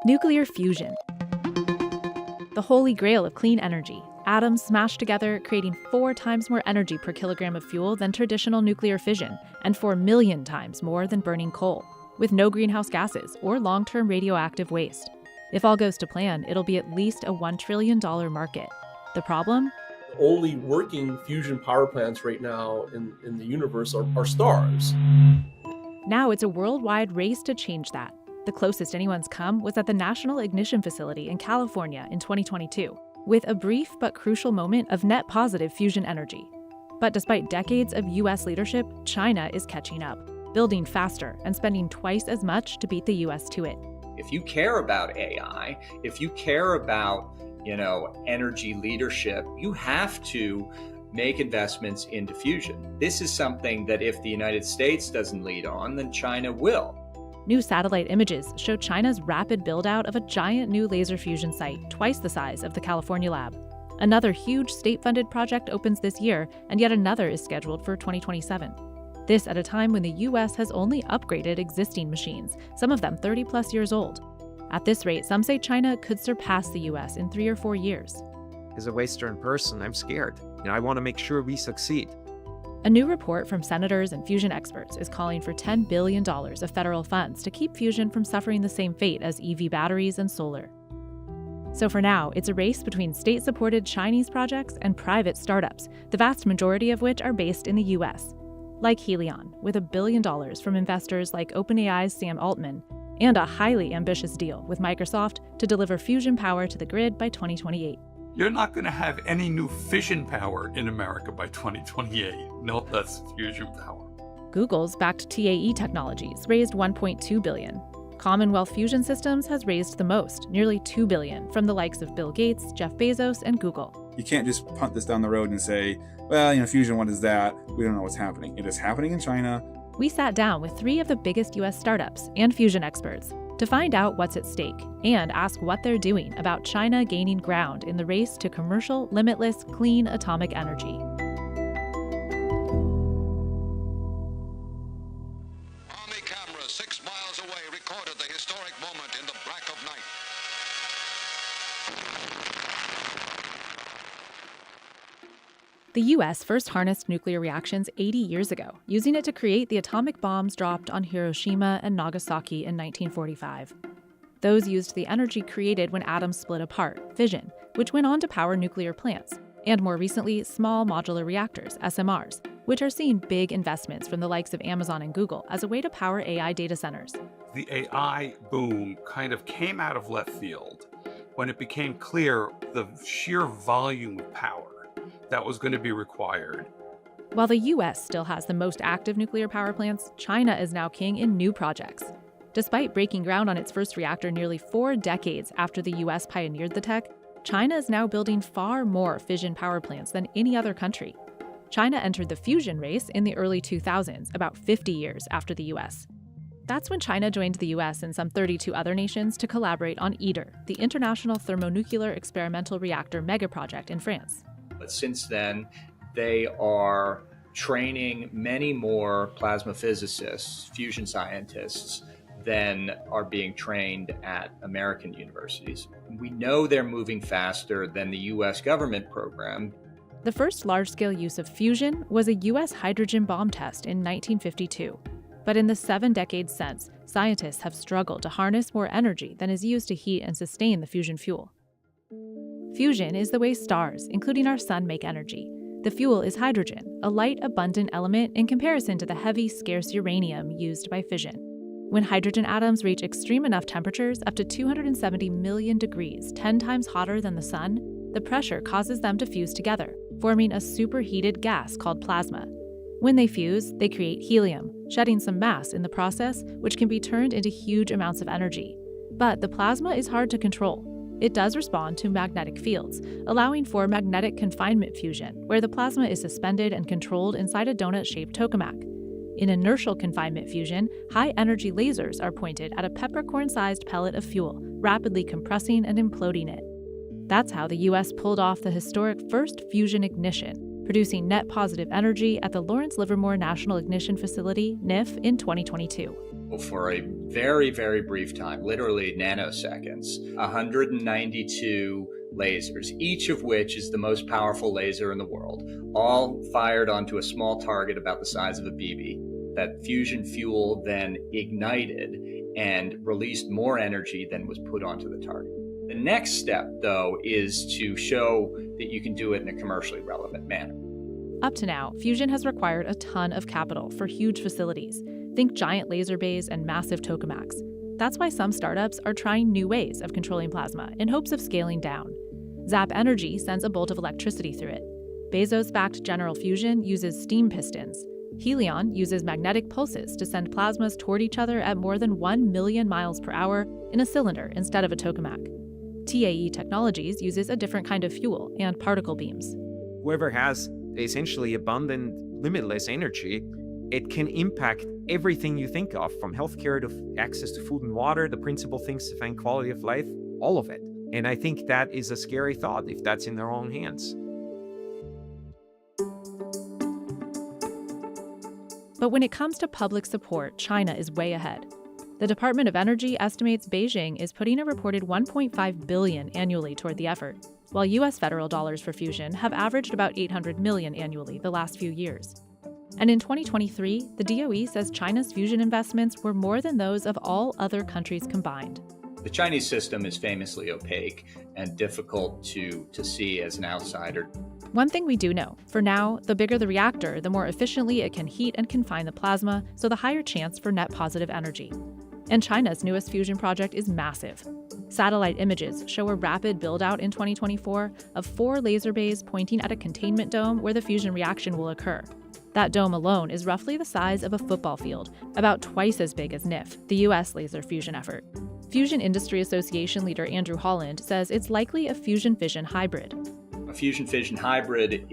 Nuclear fusion. The holy grail of clean energy. Atoms smashed together, creating 4 times more energy per kilogram of fuel than traditional nuclear fission, and 4 million times more than burning coal, with no greenhouse gases or long-term radioactive waste. If all goes to plan, it'll be at least a $1 trillion market. The problem? Only working fusion power plants right now in the universe are stars. Now it's a worldwide race to change that. The closest anyone's come was at the National Ignition Facility in California in 2022, with a brief but crucial moment of net positive fusion energy. But despite decades of US leadership, China is catching up, building faster and spending twice as much to beat the US to it. If you care about AI, if you care about, energy leadership, you have to make investments into fusion. This is something that if the United States doesn't lead on, then China will. New satellite images show China's rapid build-out of a giant new laser fusion site, twice the size of the California lab. Another huge state-funded project opens this year, and yet another is scheduled for 2027. This at a time when the US has only upgraded existing machines, some of them 30-plus years old. At this rate, some say China could surpass the US in 3 or 4 years. As a Western person, I'm scared. I want to make sure we succeed. A new report from senators and fusion experts is calling for $10 billion of federal funds to keep fusion from suffering the same fate as EV batteries and solar. So for now, it's a race between state-supported Chinese projects and private startups, the vast majority of which are based in the US. Like Helion, with $1 billion from investors like OpenAI's Sam Altman, and a highly ambitious deal with Microsoft to deliver fusion power to the grid by 2028. You're not going to have any new fission power in America by 2028. No, that's fusion power. Google's backed TAE Technologies raised $1.2 billion. Commonwealth Fusion Systems has raised the most, nearly $2 billion, from the likes of Bill Gates, Jeff Bezos, and Google. You can't just punt this down the road and say, well, fusion, what is that? We don't know what's happening. It is happening in China. We sat down with 3 of the biggest US startups and fusion experts to find out what's at stake and ask what they're doing about China gaining ground in the race to commercial, limitless, clean atomic energy. Army cameras 6 miles away recorded the historic moment in the black of night. The US first harnessed nuclear reactions 80 years ago, using it to create the atomic bombs dropped on Hiroshima and Nagasaki in 1945. Those used the energy created when atoms split apart, fission, which went on to power nuclear plants, and more recently, small modular reactors, SMRs, which are seeing big investments from the likes of Amazon and Google as a way to power AI data centers. The AI boom kind of came out of left field when it became clear the sheer volume of power that was going to be required. While the US still has the most active nuclear power plants, China is now king in new projects. Despite breaking ground on its first reactor nearly 4 decades after the US pioneered the tech, China is now building far more fission power plants than any other country. China entered the fusion race in the early 2000s, about 50 years after the US. That's when China joined the US and some 32 other nations to collaborate on ITER, the International Thermonuclear Experimental Reactor megaproject in France. But since then, they are training many more plasma physicists, fusion scientists, than are being trained at American universities. We know they're moving faster than the US government program. The first large-scale use of fusion was a US hydrogen bomb test in 1952. But in the 7 decades since, scientists have struggled to harness more energy than is used to heat and sustain the fusion fuel. Fusion is the way stars, including our sun, make energy. The fuel is hydrogen, a light, abundant element in comparison to the heavy, scarce uranium used by fission. When hydrogen atoms reach extreme enough temperatures, up to 270 million degrees, 10 times hotter than the sun, the pressure causes them to fuse together, forming a superheated gas called plasma. When they fuse, they create helium, shedding some mass in the process, which can be turned into huge amounts of energy. But the plasma is hard to control. It does respond to magnetic fields, allowing for magnetic confinement fusion, where the plasma is suspended and controlled inside a donut-shaped tokamak. In inertial confinement fusion, high-energy lasers are pointed at a peppercorn-sized pellet of fuel, rapidly compressing and imploding it. That's how the US pulled off the historic first fusion ignition, producing net positive energy at the Lawrence Livermore National Ignition Facility, NIF, in 2022. for a very, very brief time, literally nanoseconds, 192 lasers, each of which is the most powerful laser in the world, all fired onto a small target about the size of a BB. That fusion fuel then ignited and released more energy than was put onto the target. The next step, though, is to show that you can do it in a commercially relevant manner. Up to now, fusion has required a ton of capital for huge facilities. Think giant laser bays and massive tokamaks. That's why some startups are trying new ways of controlling plasma in hopes of scaling down. Zap Energy sends a bolt of electricity through it. Bezos-backed General Fusion uses steam pistons. Helion uses magnetic pulses to send plasmas toward each other at more than 1 million miles per hour in a cylinder instead of a tokamak. TAE Technologies uses a different kind of fuel and particle beams. Whoever has essentially abundant, limitless energy, it can impact everything you think of, from healthcare to access to food and water, the principal things to find quality of life, all of it. And I think that is a scary thought if that's in their own hands. But when it comes to public support, China is way ahead. The Department of Energy estimates Beijing is putting a reported $1.5 billion annually toward the effort, while U.S. federal dollars for fusion have averaged about $800 million annually the last few years. And in 2023, the DOE says China's fusion investments were more than those of all other countries combined. The Chinese system is famously opaque and difficult to see as an outsider. One thing we do know, for now, the bigger the reactor, the more efficiently it can heat and confine the plasma, so the higher chance for net positive energy. And China's newest fusion project is massive. Satellite images show a rapid build-out in 2024 of 4 laser bays pointing at a containment dome where the fusion reaction will occur. That dome alone is roughly the size of a football field, about twice as big as NIF, the U.S. laser fusion effort. Fusion Industry Association leader Andrew Holland says it's likely a fusion-fission hybrid. A fusion-fission hybrid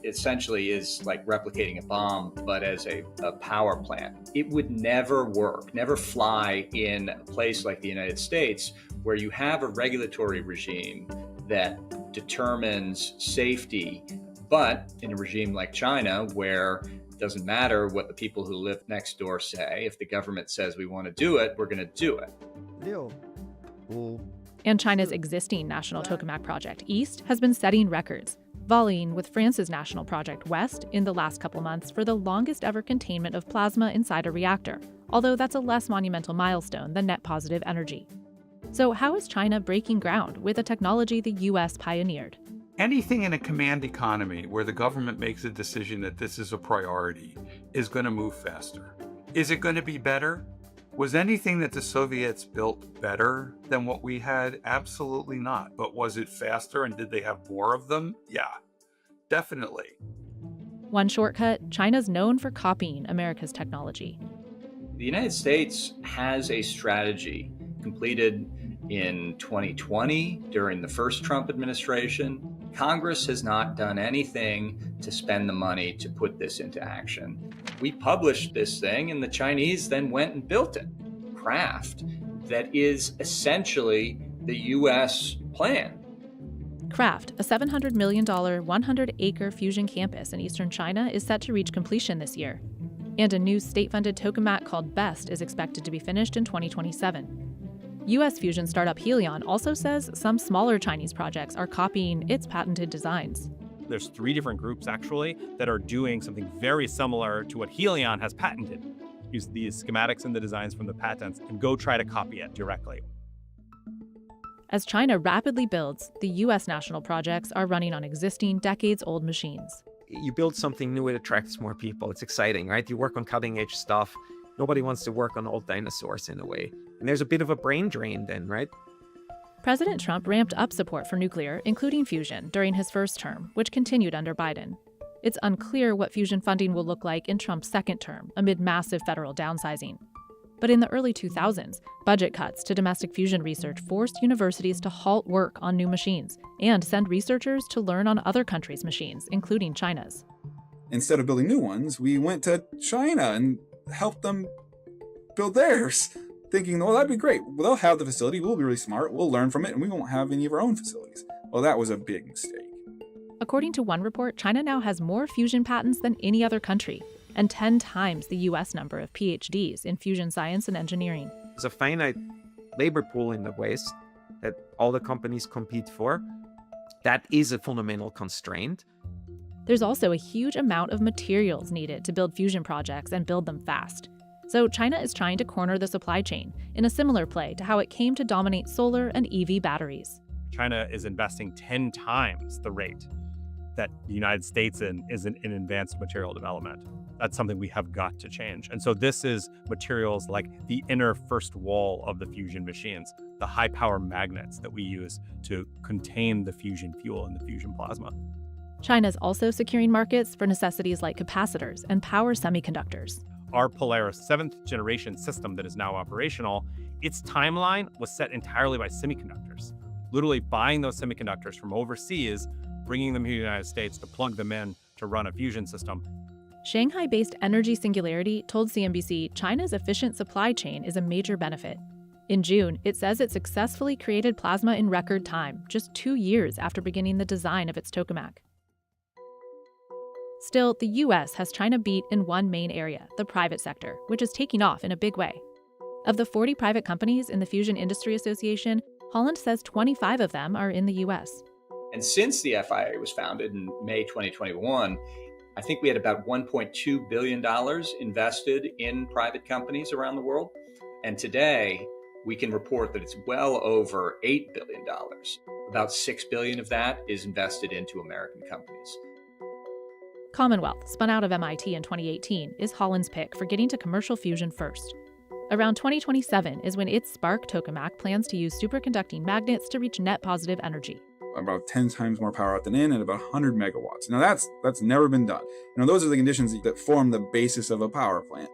essentially is like replicating a bomb, but as a power plant. It would never work, never fly in a place like the United States, where you have a regulatory regime that determines safety, but in a regime like China, where it doesn't matter what the people who live next door say, if the government says we want to do it, we're going to do it. And China's existing national tokamak project, East, has been setting records, volleying with France's national project, West, in the last couple months for the longest ever containment of plasma inside a reactor, although that's a less monumental milestone than net positive energy. So how is China breaking ground with a technology the U.S. pioneered? Anything in a command economy where the government makes a decision that this is a priority is going to move faster. Is it going to be better? Was anything that the Soviets built better than what we had? Absolutely not. But was it faster, and did they have more of them? Yeah, definitely. One shortcut, China's known for copying America's technology. The United States has a strategy completed in 2020 during the first Trump administration. Congress has not done anything to spend the money to put this into action. We published this thing, and the Chinese then went and built it. Craft, that is essentially the U.S. plan. Craft, a $700 million, 100-acre fusion campus in eastern China, is set to reach completion this year. And a new state-funded tokamak called BEST is expected to be finished in 2027. U.S. fusion startup Helion also says some smaller Chinese projects are copying its patented designs. There's 3 different groups, actually, that are doing something very similar to what Helion has patented. Use these schematics and the designs from the patents and go try to copy it directly. As China rapidly builds, the U.S. national projects are running on existing, decades-old machines. You build something new, it attracts more people. It's exciting, right? You work on cutting-edge stuff. Nobody wants to work on old dinosaurs in a way. And there's a bit of a brain drain then, right? President Trump ramped up support for nuclear, including fusion, during his first term, which continued under Biden. It's unclear what fusion funding will look like in Trump's second term, amid massive federal downsizing. But in the early 2000s, budget cuts to domestic fusion research forced universities to halt work on new machines and send researchers to learn on other countries' machines, including China's. Instead of building new ones, we went to China and helped them build theirs, thinking, well, that'd be great. Well, they'll have the facility, we'll be really smart, we'll learn from it, and we won't have any of our own facilities. Well, that was a big mistake. According to one report, China now has more fusion patents than any other country. and 10 times the US number of PhDs in fusion science and engineering. There's a finite labor pool in the West that all the companies compete for. That is a fundamental constraint. There's also a huge amount of materials needed to build fusion projects and build them fast. So China is trying to corner the supply chain in a similar play to how it came to dominate solar and EV batteries. China is investing 10 times the rate that the United States is in advanced material development. That's something we have got to change. And so this is materials like the inner first wall of the fusion machines, the high power magnets that we use to contain the fusion fuel in the fusion plasma. China's also securing markets for necessities like capacitors and power semiconductors. Our Polaris 7th generation system that is now operational, its timeline was set entirely by semiconductors. Literally buying those semiconductors from overseas, bringing them here to the United States to plug them in to run a fusion system. Shanghai-based Energy Singularity told CNBC China's efficient supply chain is a major benefit. In June, it says it successfully created plasma in record time, just 2 years after beginning the design of its tokamak. Still, the US has China beat in one main area, the private sector, which is taking off in a big way. Of the 40 private companies in the Fusion Industry Association, Holland says 25 of them are in the US. And since the FIA was founded in May 2021, I think we had about $1.2 billion invested in private companies around the world. And today, we can report that it's well over $8 billion. About $6 billion of that is invested into American companies. Commonwealth, spun out of MIT in 2018, is Holland's pick for getting to commercial fusion first. Around 2027 is when its Spark tokamak plans to use superconducting magnets to reach net positive energy. About 10 times more power out than in and about 100 megawatts. Now that's never been done. Those are the conditions that form the basis of a power plant.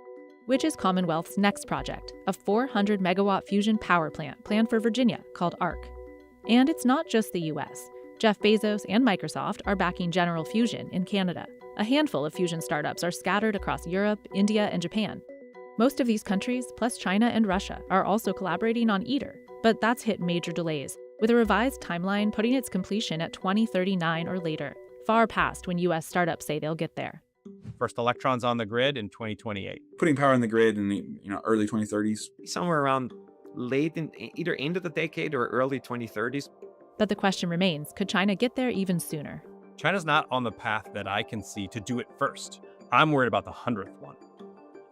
Which is Commonwealth's next project, a 400 megawatt fusion power plant planned for Virginia called ARC. And it's not just the US. Jeff Bezos and Microsoft are backing General Fusion in Canada. A handful of fusion startups are scattered across Europe, India, and Japan. Most of these countries, plus China and Russia, are also collaborating on ITER, but that's hit major delays, with a revised timeline putting its completion at 2039 or later, far past when US startups say they'll get there. First electrons on the grid in 2028. Putting power in the grid in the early 2030s. Somewhere around late in either end of the decade or early 2030s. But the question remains, could China get there even sooner? China's not on the path that I can see to do it first. I'm worried about the 100th one.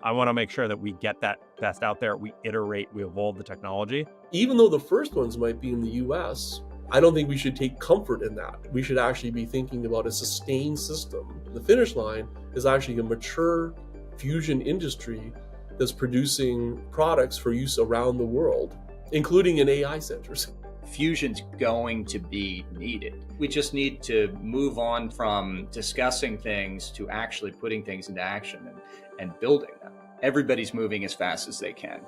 I want to make sure that we get that best out there, we iterate, we evolve the technology. Even though the first ones might be in the US, I don't think we should take comfort in that. We should actually be thinking about a sustained system. The finish line is actually a mature fusion industry that's producing products for use around the world, including in AI centers. Fusion's going to be needed. We just need to move on from discussing things to actually putting things into action and building them. Everybody's moving as fast as they can.